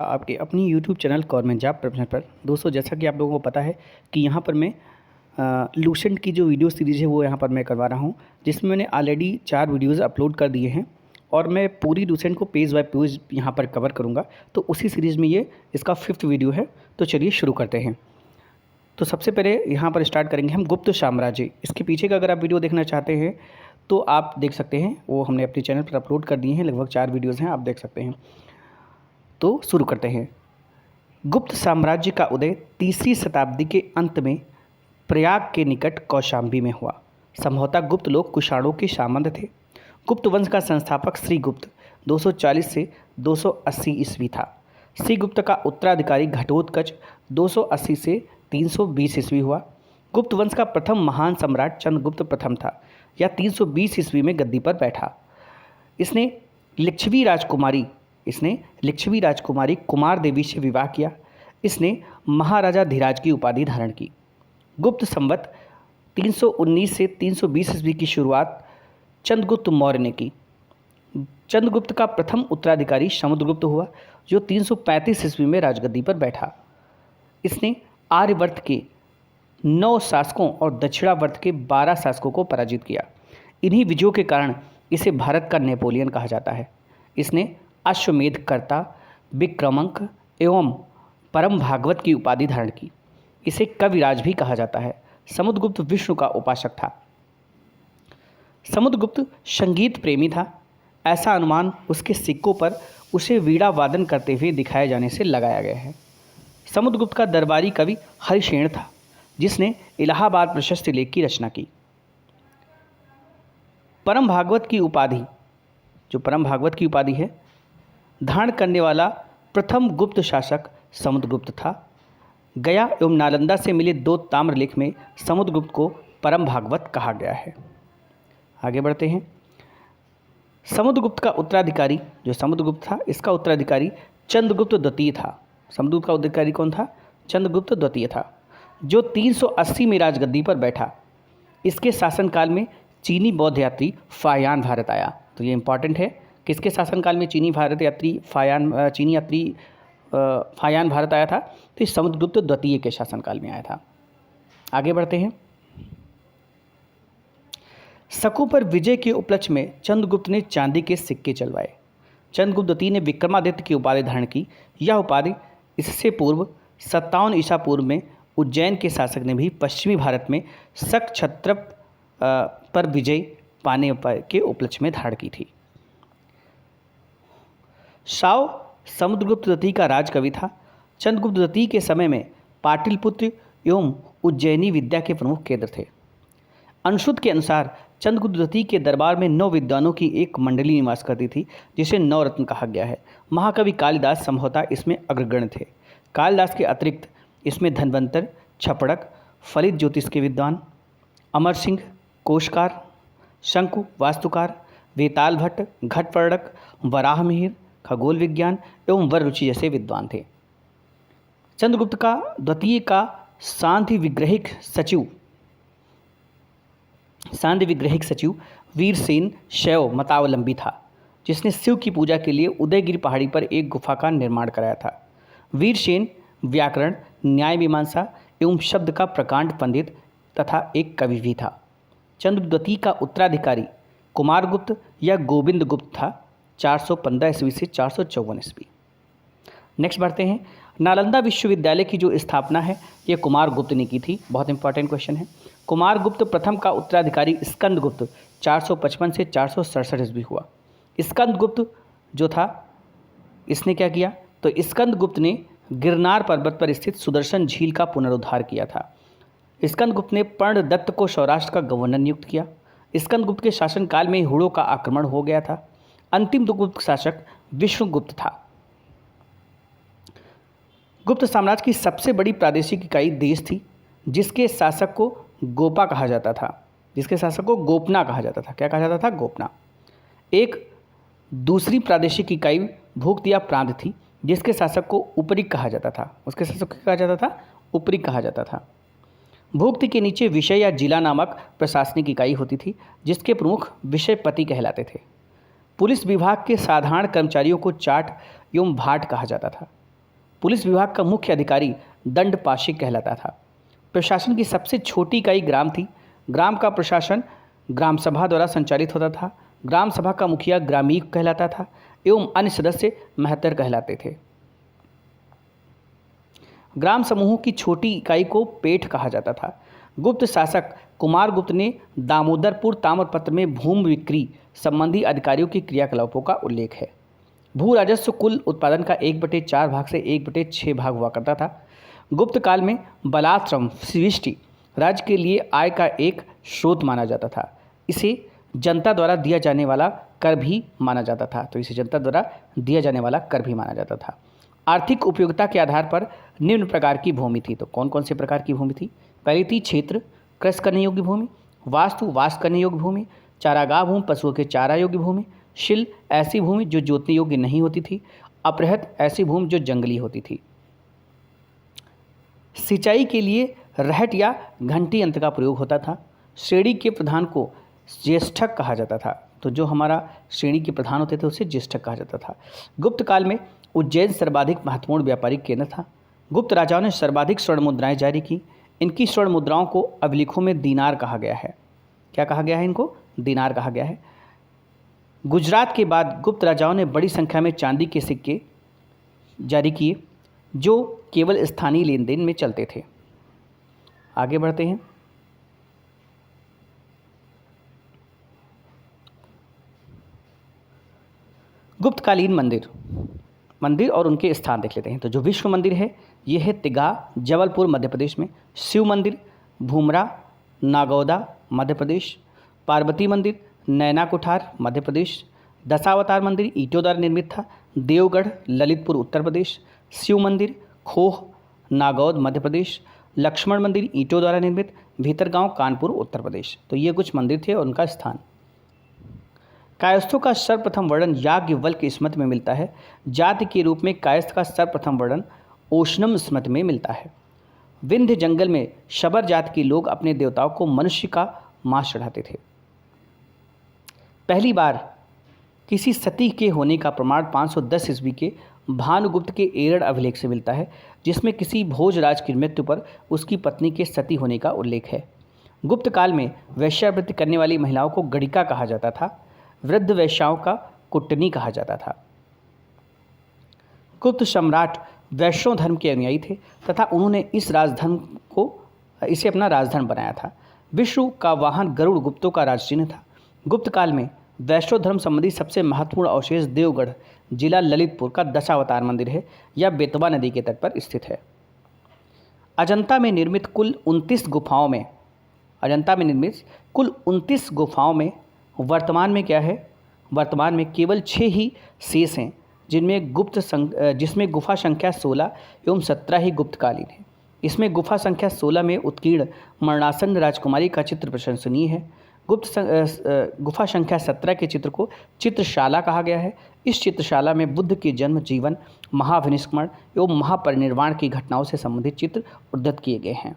आपके अपनी YouTube channel government job preparation पर दोस्तों, जैसा कि आप लोगों को पता है कि यहाँ पर मैं लूसेंट की जो वीडियो सीरीज़ है वो यहाँ पर मैं करवा रहा हूँ, जिसमें मैंने ऑलरेडी 4 वीडियोज़ अपलोड कर दिए हैं और मैं पूरी लूसेंट को पेज बाय पेज यहाँ पर कवर करूँगा। तो उसी सीरीज़ में ये इसका 5th वीडियो है। तो चलिए शुरू करते हैं। तो सबसे पहले यहाँ पर स्टार्ट करेंगे हम गुप्त साम्राज्य। इसके पीछे का अगर आप वीडियो देखना चाहते हैं तो आप देख सकते हैं, वो हमने अपने चैनल पर अपलोड कर दिए हैं। लगभग 4 वीडियोज़ हैं, आप देख सकते हैं। तो शुरू करते हैं। गुप्त साम्राज्य का उदय 3री शताब्दी के अंत में प्रयाग के निकट कौशाम्बी में हुआ। संभवतः गुप्त लोग कुषाणों के सामंत थे। गुप्त वंश का संस्थापक श्रीगुप्त 240 से 280 ईस्वी था। श्रीगुप्त का उत्तराधिकारी घटोत्कच 280 से 320 ईस्वी हुआ। गुप्त वंश का प्रथम महान सम्राट चंद्रगुप्त प्रथम था। यह 320 ईस्वी में गद्दी पर बैठा। इसने लिच्छवी राजकुमारी कुमार देवी से विवाह किया। इसने महाराजा धीराज की उपाधि धारण की। गुप्त संवत 319 से 320 ईस्वी की शुरुआत चंद्रगुप्त मौर्य ने की। चंद्रगुप्त का प्रथम उत्तराधिकारी समुद्रगुप्त हुआ, जो 335 ईस्वी में राजगद्दी पर बैठा। इसने आर्यवर्त के 9 शासकों और दक्षिणावर्त के 12 शासकों को पराजित किया। इन्हीं विजयों के कारण इसे भारत का नेपोलियन कहा जाता है। इसने अश्वमेध कर्ता, विक्रमंक एवं परम भागवत की उपाधि धारण की। इसे कविराज भी कहा जाता है। समुद्रगुप्त विष्णु का उपासक था। समुद्रगुप्त संगीत प्रेमी था। ऐसा अनुमान उसके सिक्कों पर उसे वीणा वादन करते हुए दिखाए जाने से लगाया गया है। समुद्रगुप्त का दरबारी कवि हरिसेन था, जिसने इलाहाबाद प्रशस्ति लेख की रचना की। परम भागवत की उपाधि है धारण करने वाला प्रथम गुप्त शासक समुद्रगुप्त था। गया एवं नालंदा से मिले 2 ताम्रलेख में समुद्रगुप्त को परम भागवत कहा गया है। आगे बढ़ते हैं। समुद्रगुप्त का उत्तराधिकारी जो समुद्रगुप्त था, इसका उत्तराधिकारी चंद्रगुप्त द्वितीय था। समुद्रगुप्त का उत्तराधिकारी कौन था? चंद्रगुप्त द्वितीय था, जो 380 में राजगद्दी पर बैठा। इसके शासनकाल में चीनी बौद्ध यात्री फायान भारत आया। तो ये इंपॉर्टेंट है, किसके शासनकाल में चीनी यात्री फायान भारत आया था? तो इस समुद्रगुप्त द्वितीय के शासनकाल में आया था। आगे बढ़ते हैं। शकों पर विजय के उपलक्ष्य में चंद्रगुप्त ने चांदी के सिक्के चलवाए। चंद्रगुप्त द्वितीय ने विक्रमादित्य की उपाधि धारण की। यह उपाधि इससे पूर्व 57 ईसा पूर्व में उज्जैन के शासक ने भी पश्चिमी भारत में शक क्षत्रप पर विजय पाने के उपलक्ष्य में धारण की थी। साव समुद्रगुप्त द्वितीय का राजकवि था। चंद्रगुप्त द्वितीय के समय में पाटलिपुत्र एवं उज्जैनी विद्या के प्रमुख केंद्र थे। अनुशुद्ध के अनुसार चंद्रगुप्त द्वितीय के दरबार में 9 विद्वानों की एक मंडली निवास करती थी, जिसे 9 रत्न कहा गया है। महाकवि कालिदास संभवतः इसमें अग्रगण्य थे। कालिदास के अतिरिक्त इसमें धन्वंतर, छपड़क, फलित ज्योतिष के विद्वान, अमर सिंह, कोशकार, शंकु वास्तुकार, वेताल भट्ट, घटपर्णक, वराह मिहिर, खगोल विज्ञान एवं वर रुचि जैसे विद्वान थे। चंद्रगुप्त का द्वितीय का सांध्य विग्रहिक सचिव वीरसेन शैव मतावलंबी था, जिसने शिव की पूजा के लिए उदयगिरि पहाड़ी पर एक गुफा का निर्माण कराया था। वीरसेन व्याकरण, न्याय मीमांसा एवं शब्द का प्रकांड पंडित तथा एक कवि भी था। चंद्रगुप्त द्वितीय का उत्तराधिकारी कुमारगुप्त या गोविंदगुप्त था, 415 ईस्वी से 454 ईस्वी। नेक्स्ट बढ़ते हैं। नालंदा विश्वविद्यालय की जो स्थापना है ये कुमारगुप्त ने की थी। बहुत इंपॉर्टेंट क्वेश्चन है। कुमारगुप्त प्रथम का उत्तराधिकारी स्कंदगुप्त 455 से 467 ईस्वी हुआ। स्कंदगुप्त जो था, इसने क्या किया? तो स्कंदगुप्त ने गिरनार पर्वत पर स्थित सुदर्शन झील का पुनरुद्धार किया था। स्कंदगुप्त ने पर्णदत्त को सौराष्ट्र का गवर्नर नियुक्त किया। स्कंदगुप्त के शासनकाल में हुड़ों का आक्रमण हो गया था। अंतिम गुप्त शासक विष्णुगुप्त था। गुप्त साम्राज्य की सबसे बड़ी प्रादेशिक इकाई देश थी, जिसके शासक को गोपा कहा जाता था। गोपना कहा जाता था। क्या कहा जाता था? गोपना। एक दूसरी प्रादेशिक इकाई भूक्त या प्रांत थी, जिसके शासक को उपरिक कहा जाता था। उपरिक कहा जाता था। भूक्त के नीचे विषय या जिला नामक प्रशासनिक इकाई होती थी, जिसके प्रमुख विषयपति कहलाते थे। पुलिस विभाग के साधारण कर्मचारियों को चाट एवं भाट कहा जाता था। पुलिस विभाग का मुख्य अधिकारी दंडपाशिक कहलाता था। प्रशासन की सबसे छोटी इकाई ग्राम थी। ग्राम का प्रशासन ग्राम सभा द्वारा संचालित होता था। ग्राम सभा का मुखिया ग्रामीक कहलाता था एवं अन्य सदस्य महत्तर कहलाते थे। ग्राम समूहों की छोटी इकाई को पेठ कहा जाता था। गुप्त शासक कुमार गुप्त ने दामोदरपुर ताम्रपत्र में भूमि बिक्री संबंधी अधिकारियों की क्रियाकलापों का उल्लेख है। भू राजस्व कुल उत्पादन का 1/4 भाग से 1/6 भाग हुआ करता था। गुप्त काल में बलाश्रम सृष्टि राज्य के लिए आय का एक स्रोत माना जाता था। इसे जनता द्वारा दिया जाने वाला कर भी माना जाता था। तो इसे जनता द्वारा दिया जाने वाला कर भी माना जाता था। आर्थिक उपयोगिता के आधार पर निम्न प्रकार की भूमि थी। तो कौन कौन से प्रकार की भूमि थी? पहली थी क्षेत्र, कृषि करने योग्य भूमि, वास्तु, वास करने योग्य भूमि, चारागाह भूमि, पशुओं के चारा योग्य भूमि, शिल ऐसी भूमि जो जोतने योग्य नहीं होती थी, अपृहत ऐसी भूमि जो जंगली होती थी। सिंचाई के लिए रहट या घंटी यंत्र का प्रयोग होता था। श्रेणी के प्रधान को ज्येष्ठक कहा जाता था। तो जो हमारा श्रेणी के प्रधान होते थे उसे ज्येष्ठक कहा जाता था। गुप्त काल में उज्जैन सर्वाधिक महत्वपूर्ण व्यापारिक केंद्र था। गुप्त राजाओं ने सर्वाधिक स्वर्ण मुद्राएं जारी की। इनकी स्वर्ण मुद्राओं को अभिलेखों में दीनार कहा गया है। क्या कहा गया है? इनको दीनार कहा गया है। गुजरात के बाद गुप्त राजाओं ने बड़ी संख्या में चांदी के सिक्के जारी किए जो केवल स्थानीय लेन देन में चलते थे। आगे बढ़ते हैं। गुप्तकालीन मंदिर और उनके स्थान देख लेते हैं। तो जो विश्व मंदिर है ये है तिगा, जबलपुर मध्य प्रदेश में। शिव मंदिर भूमरा, नागौदा मध्य प्रदेश। पार्वती मंदिर नैना कुठार मध्य प्रदेश। दशावतार मंदिर ईंटों द्वारा निर्मित था, देवगढ़ ललितपुर उत्तर प्रदेश। शिव मंदिर खोह नागौद मध्य प्रदेश। लक्ष्मण मंदिर ईंटों द्वारा निर्मित, भीतरगांव कानपुर उत्तर प्रदेश। तो ये कुछ मंदिर थे और उनका स्थान। कायस्थों का सर्वप्रथम वर्णन याज्ञवल्क्य की स्मृति में मिलता है। जाति के रूप में कायस्थ का सर्वप्रथम वर्णन ओशनम स्मृति में मिलता है। विंध्य जंगल में शबर जाति के लोग अपने देवताओं को मनुष्य का मांस चढ़ाते थे। पहली बार किसी सती के होने का प्रमाण 510 ईस्वी के भानुगुप्त के एरड़ अभिलेख से मिलता है, जिसमें किसी भोजराज की मृत्यु पर उसकी पत्नी के सती होने का उल्लेख है। गुप्त काल में वैश्यावृत्ति करने वाली महिलाओं को गणिका कहा जाता था। वृद्ध वैश्याओं का कुटनी कहा जाता था। गुप्त सम्राट वैष्णव धर्म के अनुयायी थे तथा उन्होंने इसे अपना राजधर्म बनाया था। विष्णु का वाहन गरुड़ गुप्तों का राजचिन्ह था। गुप्त काल में वैष्णव धर्म संबंधी सबसे महत्वपूर्ण अवशेष देवगढ़ जिला ललितपुर का दशावतार मंदिर है, यह बेतवा नदी के तट पर स्थित है। अजंता में निर्मित कुल 29 गुफाओं में वर्तमान में क्या है? वर्तमान में केवल 6 ही शेष हैं, जिसमें गुफा संख्या 16 एवं 17 ही गुप्तकालीन है। इसमें गुफा संख्या 16 में उत्कीर्ण मरणासन राजकुमारी का चित्र प्रशंसनीय है। गुफा संख्या 17 के चित्र को चित्रशाला कहा गया है। इस चित्रशाला में बुद्ध के जन्म, जीवन, महाविनिष्क्रमण एवं महापरिनिर्वाण की घटनाओं से संबंधित चित्र उद्धृत किए गए हैं।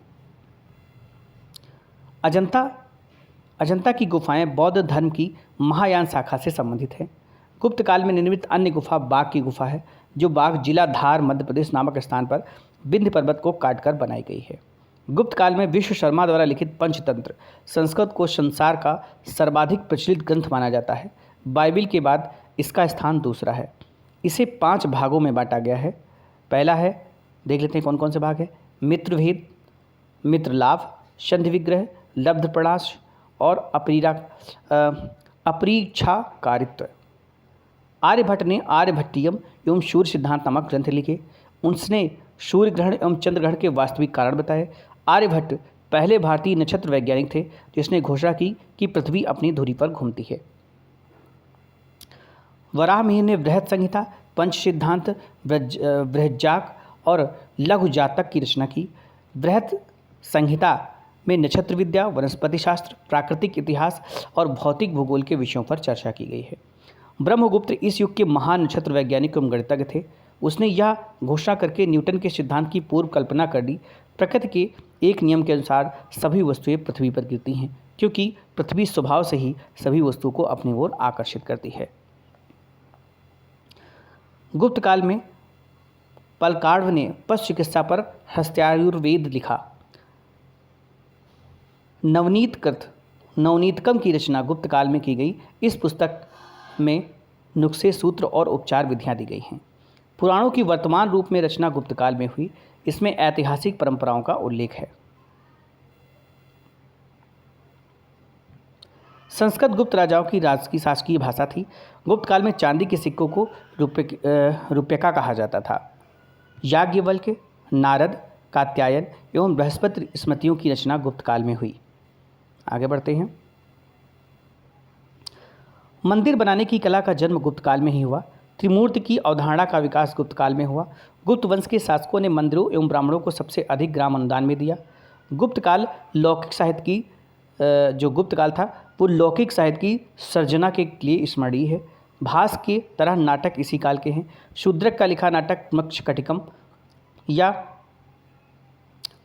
अजंता की गुफाएं बौद्ध धर्म की महायान शाखा से संबंधित है। गुप्त काल में निर्मित अन्य गुफा बाघ की गुफा है, जो बाघ जिला धार मध्य प्रदेश नामक स्थान पर विंध्य पर्वत को काटकर बनाई गई है। गुप्त काल में विश्व शर्मा द्वारा लिखित पंचतंत्र संस्कृत को संसार का सर्वाधिक प्रचलित ग्रंथ माना जाता है। बाइबिल के बाद इसका स्थान दूसरा है। इसे 5 भागों में बांटा गया है। पहला है, देख लेते हैं कौन कौन से भाग है। मित्रभेद, मित्रलाभ, संधि विग्रह, लब्ध प्रणाश और अपरीक्षाकारित्व। आर्यभट्ट ने आर्यभट्टियम एवं सूर्य सिद्धांत नामक ग्रंथ लिखे। उसने सूर्य ग्रहण एवं चंद्र ग्रहण के वास्तविक कारण बताए। आर्यभट्ट पहले भारतीय नक्षत्र वैज्ञानिक थे जिसने घोषणा की कि पृथ्वी अपनी धुरी पर घूमती है। वराहमिहिर ने बृहत संहिता, पंच सिद्धांत, बृहज्जाक और लघु जातक की रचना की। बृहत संहिता में नक्षत्र विद्या, वनस्पति शास्त्र, प्राकृतिक इतिहास और भौतिक भूगोल के विषयों पर चर्चा की गई है। ब्रह्मगुप्त इस युग के महान नक्षत्र वैज्ञानिक एवं गणितज्ञ थे। उसने यह घोषणा करके न्यूटन के सिद्धांत की पूर्व कल्पना कर दी। प्रकृति के एक नियम के अनुसार सभी वस्तुएं पृथ्वी पर गिरती हैं, क्योंकि पृथ्वी स्वभाव से ही सभी वस्तुओं को अपनी ओर आकर्षित करती है। गुप्त काल में पलकार्व ने पशु चिकित्सा पर हस्त्यायुर्वेद लिखा। नवनीतकम की रचना गुप्त काल में की गई। इस पुस्तक में नुस्खे, सूत्र और उपचार विधियां दी गई हैं। पुराणों की वर्तमान रूप में रचना गुप्त काल में हुई। इसमें ऐतिहासिक परंपराओं का उल्लेख है। संस्कृत गुप्त राजाओं की शासकीय भाषा थी। गुप्त काल में चांदी के सिक्कों को रुपयका कहा जाता था। याज्ञवल्क्य, नारद, कात्यायन एवं बृहस्पति स्मृतियों की रचना गुप्त काल में हुई। आगे बढ़ते हैं। मंदिर बनाने की कला का जन्म गुप्त काल में ही हुआ। त्रिमूर्ति की अवधारणा का विकास गुप्त काल में हुआ। गुप्त वंश के शासकों ने मंदिरों एवं ब्राह्मणों को सबसे अधिक ग्राम अनुदान में दिया। गुप्त काल लौकिक साहित्य की जो गुप्त काल था वो लौकिक साहित्य की सर्जना के लिए स्मरणीय है। भास के तरह नाटक इसी काल के हैं। शूद्रक का लिखा नाटक मक्षकटिकम या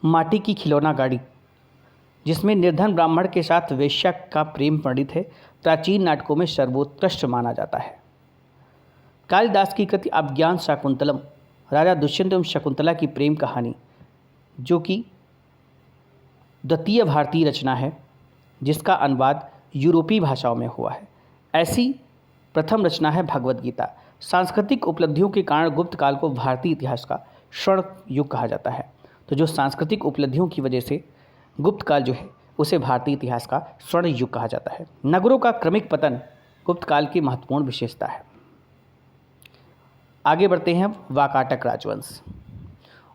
माटी की खिलौना गाड़ी, जिसमें निर्धन ब्राह्मण के साथ वेश्या का प्रेम वर्णित है, प्राचीन नाटकों में सर्वोत्कृष्ट माना जाता है। कालिदास की कृति अभिज्ञान शाकुंतलम, राजा दुष्यंत एवं शकुंतला की प्रेम कहानी, जो कि द्वितीय भारतीय रचना है जिसका अनुवाद यूरोपीय भाषाओं में हुआ है। ऐसी प्रथम रचना है भगवद गीता। सांस्कृतिक उपलब्धियों के कारण गुप्त काल को भारतीय इतिहास का स्वर्ण युग कहा जाता है। तो जो सांस्कृतिक उपलब्धियों की वजह से गुप्त काल जो है उसे भारतीय इतिहास का स्वर्ण युग कहा जाता है। नगरों का क्रमिक पतन गुप्त काल की महत्वपूर्ण विशेषता है। आगे बढ़ते हैं। वाकाटक राजवंश।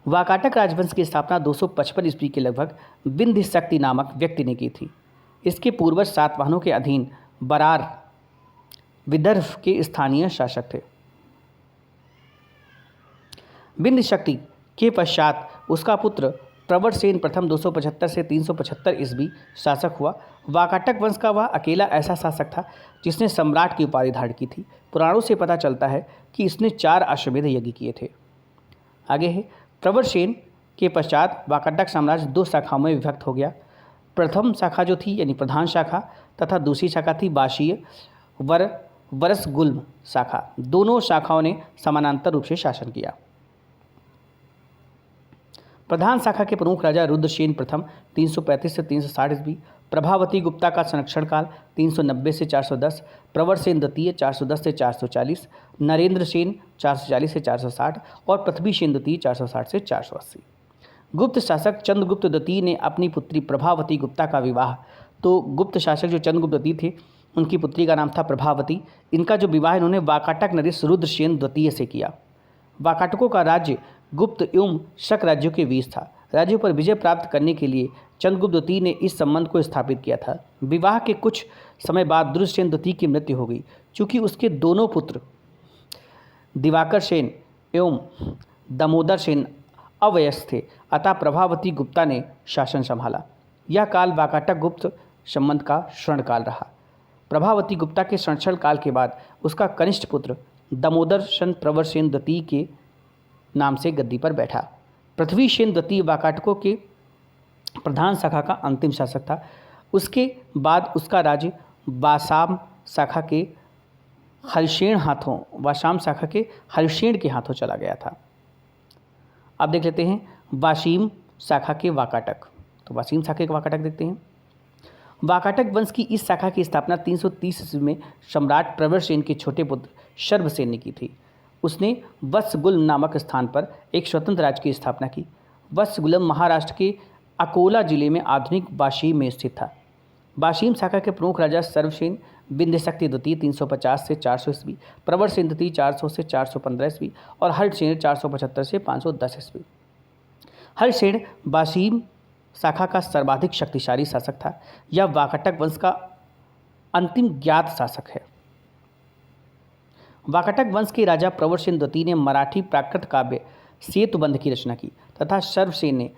वाकाटक राजवंश की स्थापना 255 ईस्वी के लगभग विंध्य शक्ति नामक व्यक्ति ने की थी। इसके पूर्वज सातवाहनों के अधीन बरार विदर्भ के स्थानीय शासक थे। विंध्य शक्ति के पश्चात उसका पुत्र प्रवरसेन प्रथम 275 से 375 ईस्वी शासक हुआ। वाकाटक वंश का वह अकेला ऐसा शासक था जिसने सम्राट की उपाधि धारण की थी। पुराणों से पता चलता है कि इसने 4 अश्वमेध यज्ञ किए थे। आगे है। प्रवरसेन के पश्चात वाकाटक साम्राज्य 2 शाखाओं में विभक्त हो गया। प्रथम शाखा जो थी यानी प्रधान शाखा तथा दूसरी शाखा थी बाशीय वरसगुल्म शाखा। दोनों शाखाओं ने समानांतर रूप से शासन किया। प्रधान शाखा के प्रमुख राजा रुद्रसेन प्रथम 335 से 360 ईस्वी, प्रभावती गुप्ता का संरक्षण काल 390 से 410, प्रवरसेन द्वितीय 410 से 440, नरेंद्र सेन 440 से 460 और पृथ्वी सेन द्वितीय 460 से 480। गुप्त शासक चंद्रगुप्त द्वितीय ने अपनी पुत्री प्रभावती गुप्ता का विवाह, तो गुप्त शासक जो चंद्रगुप्त द्वितीय थे उनकी पुत्री का नाम था प्रभावती। इनका जो विवाह इन्होंने वाकाटक नरेश रुद्रसेन द्वितीय से किया। वाकाटकों का राज्य गुप्त एवं शक राज्यों के बीच था। राज्यों पर विजय प्राप्त करने के लिए चंद्रगुप्त द्वितीय ने इस संबंध को स्थापित किया था। विवाह के कुछ समय बाद दुष्यसेन द्वितीय की मृत्यु हो गई। चूँकि उसके दोनों पुत्र दिवाकर सेन एवं दामोदर सेन अवयस्क थे, अतः प्रभावती गुप्ता ने शासन संभाला। यह काल वाकाटक गुप्त संबंध का स्वर्णकाल रहा। प्रभावती गुप्ता के संरक्षण काल के बाद उसका कनिष्ठ पुत्र दामोदर सेन प्रवरसेन द्वितीय के नाम से गद्दी पर बैठा। पृथ्वी सेन द्वितीय वाकाटकों के प्रधान शाखा का अंतिम शासक था। उसके बाद उसका राज्य वासाम शाखा के हरिशेन के हाथों चला गया था। अब देख लेते हैं वाशीम शाखा के वाकाटक। तो वाशीम शाखा के वाकाटक देखते हैं। वाकाटक वंश की इस शाखा की स्थापना 330 ईस्वी में सम्राट प्रवरसेन के छोटे पुत्र शर्वसेन ने की थी। उसने वत्सगुल्म नामक स्थान पर एक स्वतंत्र राज्य की स्थापना की। वत्सगुल्म महाराष्ट्र के अकोला जिले में आधुनिक वाशीम में स्थित था। वाशीम शाखा के प्रमुख राजा सर्वसेन विंध्यशक्ति द्वितीय 350 से 400 ईस्वी, प्रवरसेन द्वितीय 400 से 415 ईस्वी और हरिसेन 475 से 510 ईस्वी। हरिसेन वाशीम शाखा का सर्वाधिक शक्तिशाली शासक था। यह वाकाटक वंश का अंतिम ज्ञात शासक है। वाकाटक वंश के राजा प्रवरसेन द्वितीय ने मराठी प्राकृत काव्य सेतुबंध की रचना की तथा सर्वसेन ने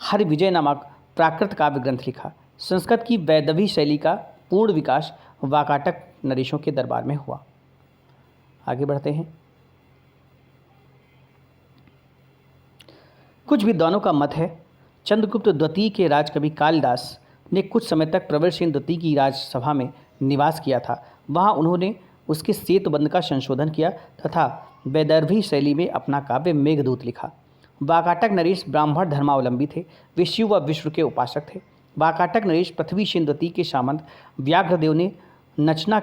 हरिविजय नामक प्राकृत काव्य ग्रंथ लिखा। संस्कृत की वैदवी शैली का पूर्ण विकास वाकाटक नरेशों के दरबार में हुआ। आगे बढ़ते हैं। कुछ विद्वानों का मत है चंद्रगुप्त द्वितीय के राजकवि कालिदास ने कुछ समय तक प्रवरसेन द्वितीय की राजसभा में निवास किया था। वहां उन्होंने उसके सेतुबंध का संशोधन किया तथा वैदर्भी शैली में अपना काव्य मेघदूत लिखा। वाकाटक नरेश ब्राह्मण धर्मावलंबी थे। वे शिव व विष्णु के उपासक थे। वाकाटक नरेश पृथ्वी शेनवती के सामंत व्याघ्रदेव ने नचना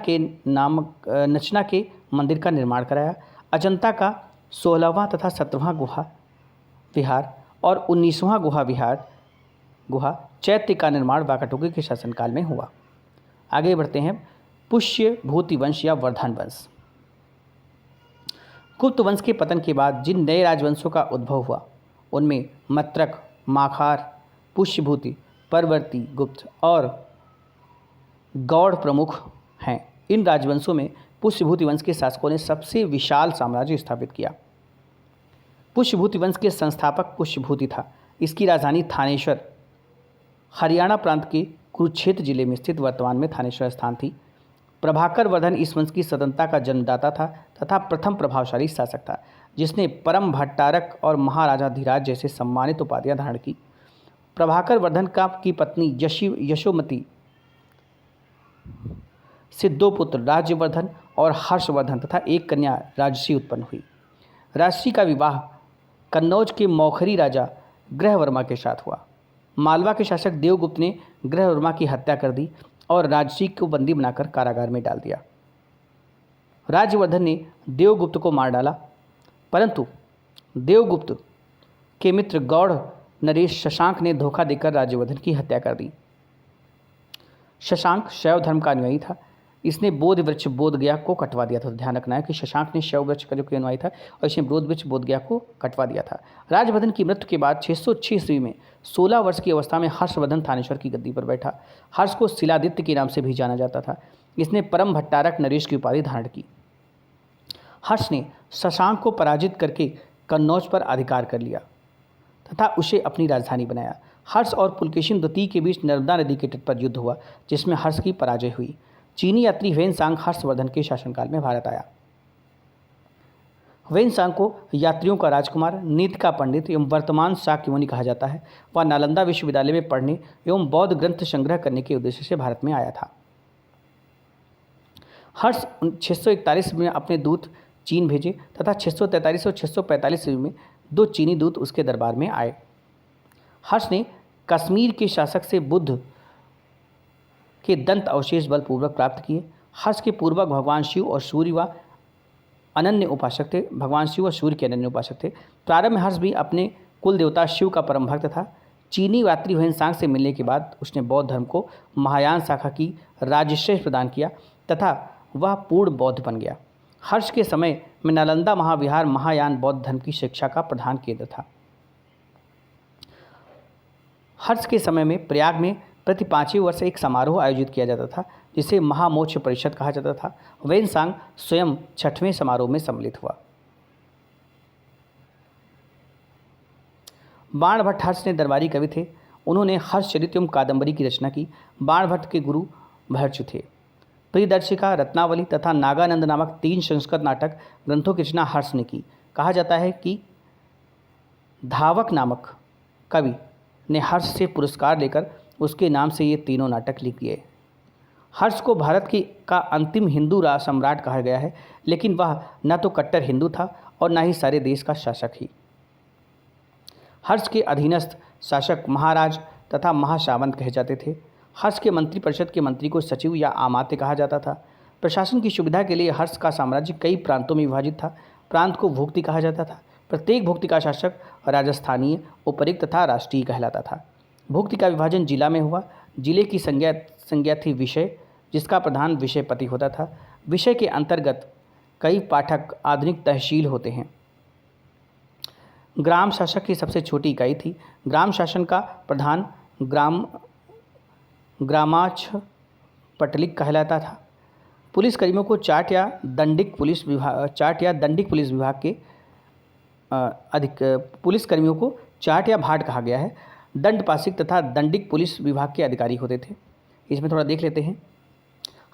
के मंदिर का निर्माण कराया। अजंता का 16वां तथा 17वां गुहा विहार और 19वां गुहा चैत्य का निर्माण वाकाटकों के शासनकाल में हुआ। आगे बढ़ते हैं। पुष्यभूति वंश या वर्धन वंश। गुप्त वंश के पतन के बाद जिन नए राजवंशों का उद्भव हुआ उनमें मत्रक, माखार, पुष्यभूति, परवर्ती, गुप्त और गौड़ प्रमुख हैं। इन राजवंशों में पुष्यभूति वंश के शासकों ने सबसे विशाल साम्राज्य स्थापित किया। पुष्यभूति वंश के संस्थापक पुष्यभूति था। इसकी राजधानी थानेश्वर हरियाणा प्रांत के कुरुक्षेत्र जिले में स्थित वर्तमान में थानेश्वर स्थान थी। प्रभाकर वर्धन इस वंश की स्वतंत्रता का जन्मदाता था तथा प्रथम प्रभावशाली शासक था जिसने परम भट्टारक और महाराजाधिराज जैसे सम्मानित उपाधियां धारण की। प्रभाकर वर्धन की पत्नी यशोमती से 2 पुत्र राज्यवर्धन और हर्षवर्धन तथा एक कन्या राजश्री उत्पन्न हुई। राजश्री का विवाह कन्नौज के मौखरी राजा ग्रहवर्मा के साथ हुआ। मालवा के शासक देवगुप्त ने ग्रहवर्मा की हत्या कर दी और राजश्री को बंदी बनाकर कारागार में डाल दिया। राज्यवर्धन ने देवगुप्त को मार डाला, परंतु देवगुप्त के मित्र गौड़ नरेश शशांक ने धोखा देकर राज्यवर्धन की हत्या कर दी। शशांक शैव धर्म का अनुयायी था। इसने बोध वृक्ष बोधगया को कटवा दिया था। ध्यान रखना है कि शशांक ने शैव वृक्ष का जो अनुयायी था और इसने बोध वृक्ष बोधगया को कटवा दिया था। राज्यवर्धन की मृत्यु के बाद 606 ईस्वी में 16 वर्ष की अवस्था में हर्षवर्धन थानेश्वर की गद्दी पर बैठा। हर्ष को शिलादित्य के नाम से भी जाना जाता था। इसने परम भट्टारक नरेश की उपाधि धारण की। हर्ष ने शशांक को पराजित करके कन्नौज पर अधिकार कर लिया तथा उसे अपनी राजधानी बनाया। हर्ष और पुलकेशिन द्वितीय के बीच नर्मदा नदी के तट पर युद्ध हुआ जिसमें हर्ष की पराजय हुई। चीनी यात्री ह्वेनसांग हर्षवर्धन के शासनकाल में भारत आया। ह्वेनसांग को यात्रियों का राजकुमार, नीति का पंडित एवं वर्तमान शाक्य मुनि कहा जाता है। वह नालंदा विश्वविद्यालय में पढ़ने एवं बौद्ध ग्रंथ संग्रह करने के उद्देश्य से भारत में आया था। हर्ष 641 में अपने दूत चीन भेजे तथा 643 और 645 ईस्वी में 2 चीनी दूत उसके दरबार में आए। हर्ष ने कश्मीर के शासक से बुद्ध के दंत अवशेष बलपूर्वक प्राप्त किए। हर्ष के पूर्वक भगवान शिव और सूर्य व अनन्य उपासक थे। भगवान शिव और सूर्य के अनन्य उपासक थे। प्रारंभ में हर्ष भी अपने कुल देवता शिव का परम भक्त था। चीनी यात्री ह्वेनसांग से मिलने के बाद उसने बौद्ध धर्म को महायान शाखा की राज्यश्रेष्ठ प्रदान किया तथा वह पूर्ण बौद्ध बन गया। हर्ष के समय में नालंदा महाविहार महायान बौद्ध धर्म की शिक्षा का प्रधान केंद्र था। हर्ष के समय में प्रयाग में प्रति 5वें वर्ष एक समारोह आयोजित किया जाता था जिसे महामोक्ष परिषद कहा जाता था। ह्वेनसांग स्वयं 6वें समारोह में सम्मिलित हुआ। बाणभट्ट हर्ष ने दरबारी कवि थे। उन्होंने हर्षचरित एवं कादंबरी की रचना की। बाणभट्ट के गुरु भर्तृ थे। प्रियदर्शिका, रत्नावली तथा नागानंद नामक 3 संस्कृत नाटक ग्रंथों की रचना हर्ष ने की। कहा जाता है कि धावक नामक कवि ने हर्ष से पुरस्कार लेकर उसके नाम से ये तीनों नाटक लिख दिए। हर्ष को भारत का अंतिम हिंदू सम्राट कहा गया है, लेकिन वह न तो कट्टर हिंदू था और न ही सारे देश का शासक ही। हर्ष के अधीनस्थ शासक महाराज तथा महासावंत कहे जाते थे। हर्ष के मंत्रिपरिषद के मंत्री को सचिव या आमात्य कहा जाता था। प्रशासन की सुविधा के लिए हर्ष का साम्राज्य कई प्रांतों में विभाजित था। प्रांत को भुक्ति कहा जाता था। प्रत्येक भुक्ति का शासक राजस्थानीय, उपरिक्त तथा राष्ट्रीय कहलाता था। भुक्ति का विभाजन जिला में हुआ। जिले की संज्ञा थी विषय, जिसका प्रधान विषयपति होता था। विषय के अंतर्गत कई पाठक आधुनिक तहसील होते हैं। ग्राम शासक की सबसे छोटी इकाई थी। ग्राम शासन का प्रधान ग्रामाक्ष पटलिक कहलाता था। पुलिसकर्मियों को चाट या दंडिक पुलिस विभाग के पुलिसकर्मियों को चाट या भाट कहा गया है। दंडपाशिक तथा दंडिक पुलिस विभाग के अधिकारी होते थे। इसमें थोड़ा देख लेते हैं।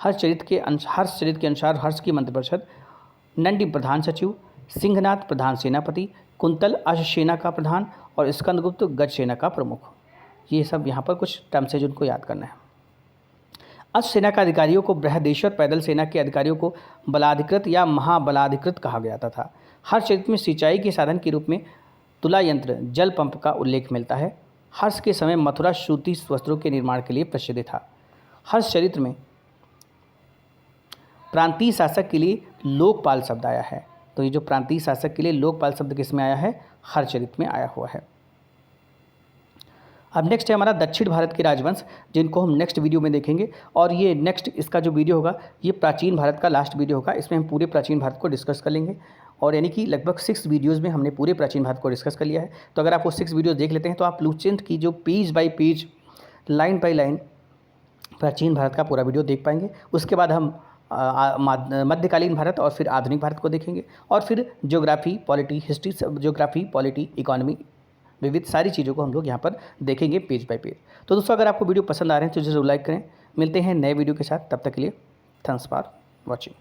हर्षचरित के अनुसार हर्ष की मंत्रिपरिषद नंदी प्रधान सचिव, सिंहनाथ प्रधान सेनापति, कुंतल अश्वसेना का प्रधान और स्कंदगुप्त गज सेना का प्रमुख। ये सब यहाँ पर कुछ टर्म्स है जिनको याद करना है। अश्वसेना का अधिकारियों को बृहदेश्वर, पैदल सेना के अधिकारियों को बलाधिकृत या महाबलाधिकृत कहा गया था। हर चरित्र में सिंचाई के साधन के रूप में तुला यंत्र जल पंप का उल्लेख मिलता है। हर्ष के समय मथुरा सूती वस्त्रों के निर्माण के लिए प्रसिद्ध था। हर्ष चरित्र में प्रांतीय शासक के लिए लोकपाल शब्द आया है। तो ये जो प्रांतीय शासक के लिए लोकपाल शब्द किस में आया है? हर्ष चरित्र में आया हुआ है। अब नेक्स्ट है हमारा दक्षिण भारत के राजवंश, जिनको हम नेक्स्ट वीडियो में देखेंगे। और ये नेक्स्ट इसका जो वीडियो होगा ये प्राचीन भारत का लास्ट वीडियो होगा। इसमें हम पूरे प्राचीन भारत को डिस्कस कर लेंगे, और यानी कि लगभग 6 वीडियोज़ में हमने पूरे प्राचीन भारत को डिस्कस कर लिया है। तो अगर आप वो 6 वीडियो देख लेते हैं तो आप लुसेंट की जो page bye page, line by line प्राचीन भारत का पूरा वीडियो देख पाएंगे। उसके बाद हम मध्यकालीन भारत और फिर आधुनिक भारत को देखेंगे, और फिर geography, polity, history, geography, polity, economy, विविध सारी चीज़ों को हम लोग यहाँ पर देखेंगे पेज बाय पेज। तो दोस्तों अगर आपको वीडियो पसंद आ रहे हैं तो जरूर लाइक करें। मिलते हैं नए वीडियो के साथ, तब तक के लिए थैंक्स फॉर वॉचिंग।